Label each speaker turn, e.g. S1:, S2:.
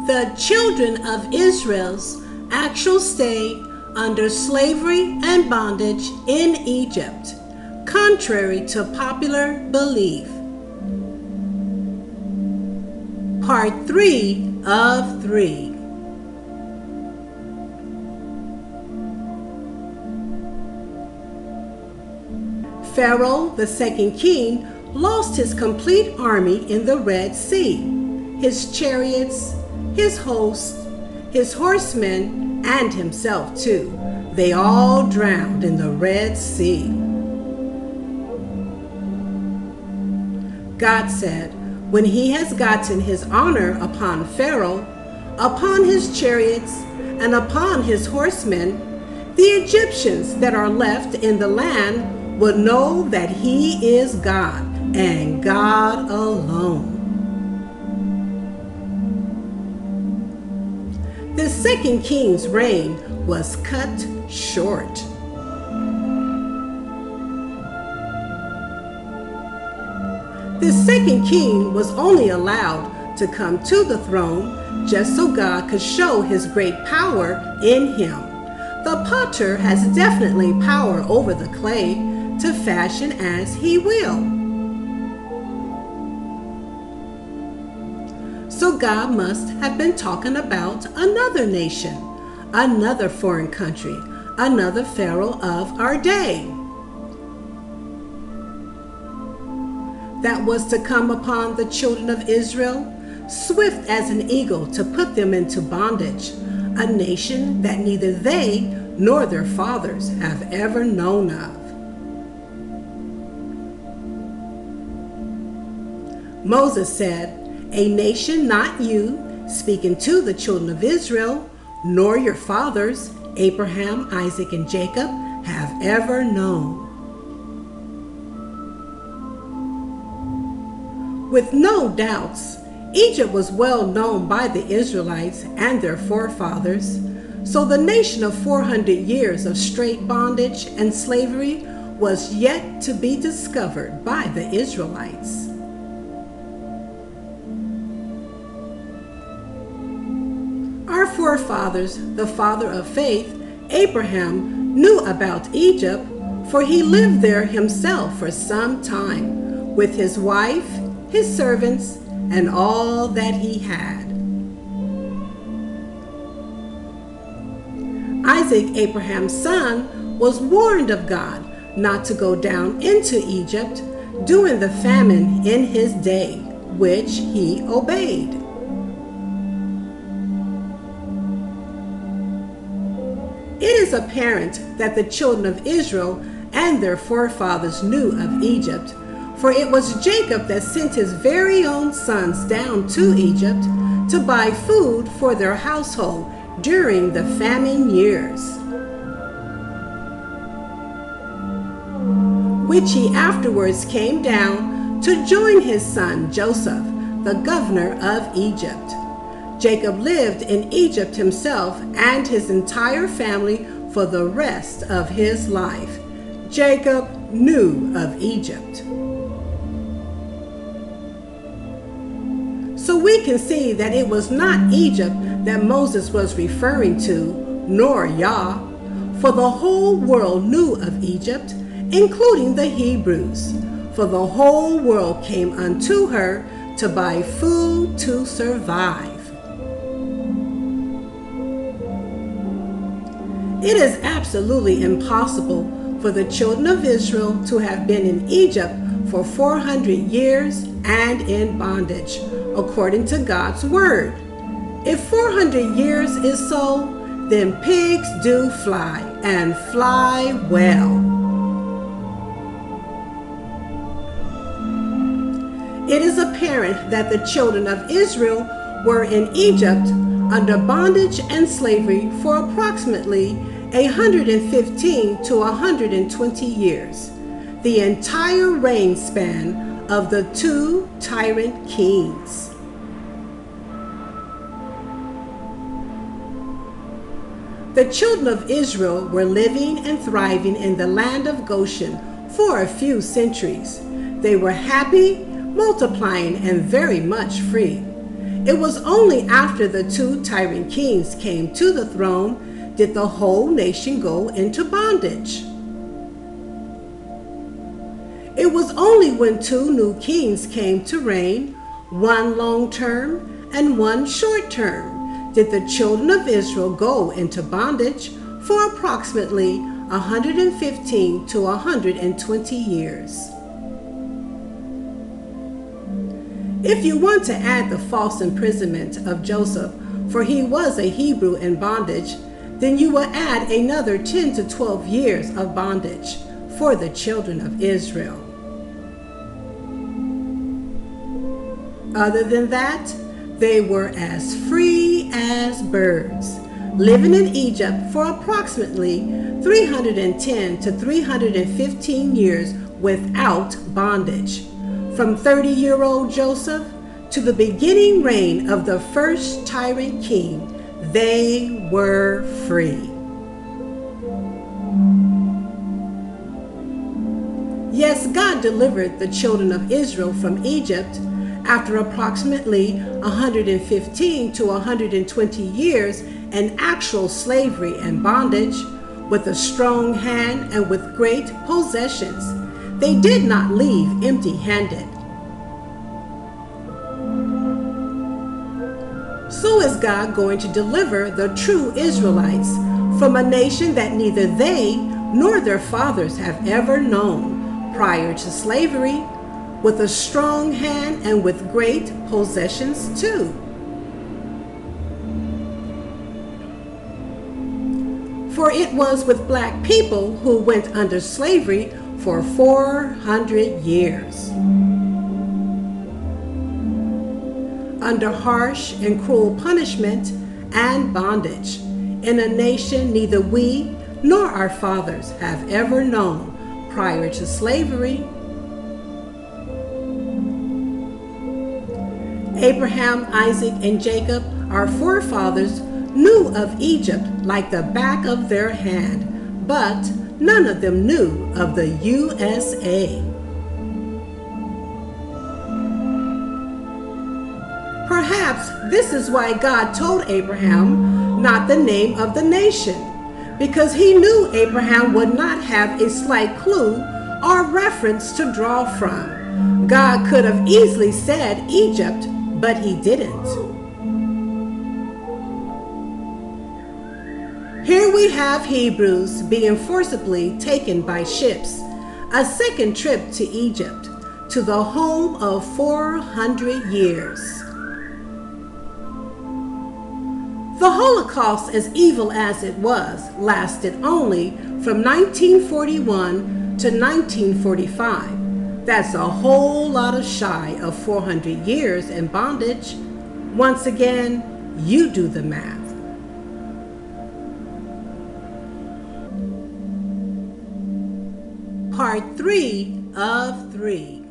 S1: the children of Israel's actual stay under slavery and bondage in Egypt, contrary to popular belief. Part 3 of 3. Pharaoh, the second king, lost his complete army in the Red Sea. His chariots, his hosts, his horsemen, and himself too. They all drowned in the Red Sea. God said, when he has gotten his honor upon Pharaoh, upon his chariots, and upon his horsemen, the Egyptians that are left in the land will know that he is God, and God alone. The second king's reign was cut short. The second king was only allowed to come to the throne just so God could show his great power in him. The potter has definitely power over the clay to fashion as he will. So God must have been talking about another nation, another foreign country, another Pharaoh of our day that was to come upon the children of Israel, swift as an eagle to put them into bondage, a nation that neither they nor their fathers have ever known of. Moses said, "A nation not you," speaking to the children of Israel, "nor your fathers, Abraham, Isaac, and Jacob, have ever known." With no doubts, Egypt was well known by the Israelites and their forefathers, so the nation of 400 years of straight bondage and slavery was yet to be discovered by the Israelites. Our forefathers, the father of faith, Abraham, knew about Egypt, for he lived there himself for some time, with his wife, his servants, and all that he had. Isaac, Abraham's son, was warned of God not to go down into Egypt during the famine in his day, which he obeyed. It is apparent that the children of Israel and their forefathers knew of Egypt, for it was Jacob that sent his very own sons down to Egypt to buy food for their household during the famine years, which he afterwards came down to join his son Joseph, the governor of Egypt. Jacob lived in Egypt himself and his entire family for the rest of his life. Jacob knew of Egypt. So we can see that it was not Egypt that Moses was referring to, nor Yah, for the whole world knew of Egypt, including the Hebrews, for the whole world came unto her to buy food to survive. It is absolutely impossible for the children of Israel to have been in Egypt for 400 years and in bondage, according to God's word. If 400 years is so, then pigs do fly, and fly well. It is apparent that the children of Israel were in Egypt under bondage and slavery for approximately 115 to 120 years, the entire reign span of the two tyrant kings. The children of Israel were living and thriving in the land of Goshen for a few centuries. They were happy, multiplying, and very much free. It was only after the two tyrant kings came to the throne did the whole nation go into bondage. It was only when two new kings came to reign, one long term and one short term, did the children of Israel go into bondage for approximately 115 to 120 years. If you want to add the false imprisonment of Joseph, for he was a Hebrew in bondage, then you will add another 10 to 12 years of bondage for the children of Israel. Other than that, they were as free as birds, living in Egypt for approximately 310 to 315 years without bondage. From 30-year-old Joseph to the beginning reign of the first tyrant king, they were free. Yes, God delivered the children of Israel from Egypt after approximately 115 to 120 years in actual slavery and bondage, with a strong hand and with great possessions. They did not leave empty-handed. So is God going to deliver the true Israelites from a nation that neither they nor their fathers have ever known prior to slavery, with a strong hand and with great possessions too. For it was with black people who went under slavery for 400 years, under harsh and cruel punishment and bondage, in a nation neither we nor our fathers have ever known prior to slavery. Abraham, Isaac, and Jacob, our forefathers, knew of Egypt like the back of their hand, but none of them knew of the USA. Perhaps this is why God told Abraham not the name of the nation, because he knew Abraham would not have a slight clue or reference to draw from. God could have easily said Egypt, but he didn't. Here we have Hebrews being forcibly taken by ships, a second trip to Egypt, to the home of 400 years. The Holocaust, as evil as it was, lasted only from 1941 to 1945. That's a whole lot of shy of 400 years in bondage. Once again, you do the math. Part 3 of 3.